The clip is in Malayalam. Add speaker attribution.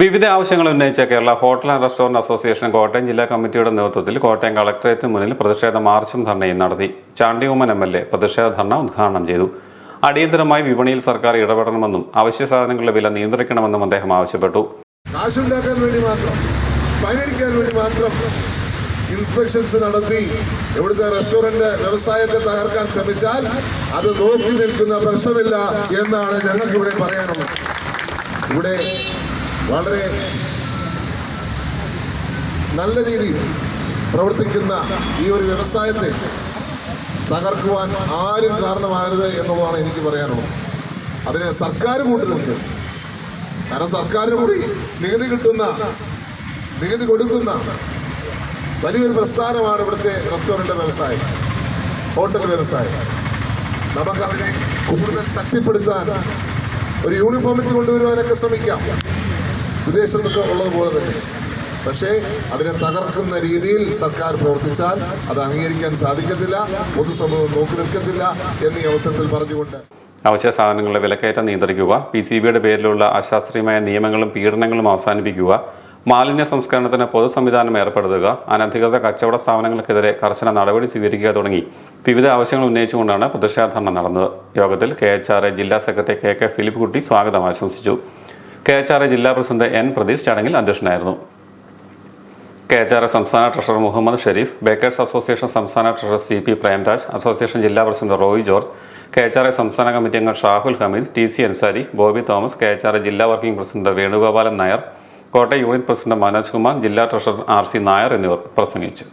Speaker 1: വിവിധ ആവശ്യങ്ങൾ ഉന്നയിച്ച Kerala hotel and restaurant association Kottayam ജില്ലാ കമ്മിറ്റിയുടെ നേതൃത്വത്തിൽ കോട്ടയം കളക്ടറേറ്റിന് മുന്നിൽ പ്രതിഷേധ മാർച്ചും ധർണയും നടത്തി. ചാണ്ടി ഉമ്മൻ MLA പ്രതിഷേധ ധർണ ഉദ്ഘാടനം ചെയ്തു. അടിയന്തരമായി വിപണിയിൽ സർക്കാർ ഇടപെടണമെന്നും അവശ്യ സാധനങ്ങളുടെ വില നിയന്ത്രിക്കണമെന്നും അദ്ദേഹം ആവശ്യപ്പെട്ടു.
Speaker 2: കാശുണ്ടാക്കാൻ വേണ്ടി മാത്രം, ഫൈനടിക്കാൻ വേണ്ടി മാത്രം ഇൻസ്പെക്ഷൻസ് നടത്തി ഇവിടുത്തെ റെസ്റ്റോറന്റ് വ്യവസായത്തെ തകർക്കാൻ ശ്രമിച്ചാൽ അത് നോക്കി നിൽക്കുന്ന പ്രശ്നമില്ല എന്നാണ് ഞങ്ങൾക്ക് ഇവിടെ പറയാനുള്ളത്. ഇവിടെ വളരെ നല്ല രീതിയിൽ പ്രവർത്തിക്കുന്ന ഈ ഒരു വ്യവസായത്തെ തകർക്കുവാൻ ആരും കാരണമാകരുത് എന്നുള്ളതാണ് എനിക്ക് പറയാനുള്ളത്. അതിന് സർക്കാർ കൂട്ടി നിൽക്കും. കാരണം സർക്കാരിന് കൂടി നികുതി കൊടുക്കുന്ന വലിയൊരു പ്രസ്ഥാനമാണ് ഇവിടുത്തെ റെസ്റ്റോറന്റ് വ്യവസായം, ഹോട്ടൽ വ്യവസായം. നമുക്ക് അതിനെ കൂടുതൽ ശക്തിപ്പെടുത്താൻ ഒരു യൂണിഫോമിറ്റി കൊണ്ടുവരുവാനൊക്കെ ശ്രമിക്കാം, വിദേശത്തൊക്കെ ഉള്ളതുപോലെ തന്നെ. പക്ഷേ അതിനെ തകർക്കുന്ന രീതിയിൽ സർക്കാർ പ്രവർത്തിച്ചാൽ അത് അംഗീകരിക്കാൻ സാധിക്കത്തില്ല, പൊതുസമൂഹം നോക്കി നിൽക്കത്തില്ല എന്നീ അവസരത്തിൽ പറഞ്ഞുകൊണ്ട്
Speaker 1: അവശ്യ സാധനങ്ങളുടെ വിലക്കയറ്റം നിയന്ത്രിക്കുക, PCBയുടെ പേരിലുള്ള അശാസ്ത്രീയമായ നിയമങ്ങളും പീഡനങ്ങളും അവസാനിപ്പിക്കുക, മാലിന്യ സംസ്കരണത്തിന് പൊതു സംവിധാനം ഏർപ്പെടുത്തുക, അനധികൃത കച്ചവട സ്ഥാപനങ്ങൾക്കെതിരെ കർശന നടപടി സ്വീകരിക്കുക തുടങ്ങി വിവിധ ആവശ്യങ്ങൾ ഉന്നയിച്ചുകൊണ്ടാണ് പ്രതിഷേധ ധർണ നടന്നത്. യോഗത്തിൽ KHRA ജില്ലാ സെക്രട്ടറി KK ഫിലിപ്പ് കുട്ടി സ്വാഗതം ആശംസിച്ചു. KHRA ജില്ലാ പ്രസിഡന്റ് N പ്രതീഷ് ചടങ്ങിൽ അധ്യക്ഷനായിരുന്നു. KHRA സംസ്ഥാന treasurer Muhammad Shareef, bakers association സംസ്ഥാന ട്രഷറർ CP പ്രേംരാജ്, അസോസിയേഷൻ ജില്ലാ പ്രസിഡന്റ് റോയ് ജോർജ്, KHRA സംസ്ഥാന കമ്മിറ്റി അംഗം Shahul Hameed, TC Ansari, Bobby Thomas, KHRA ജില്ലാ working president Venugopalan Nair, Kottayam unit president Manoj Kumar, ജില്ലാ ട്രഷറർ RC നായർ എന്നിവർ പ്രസംഗിച്ചു.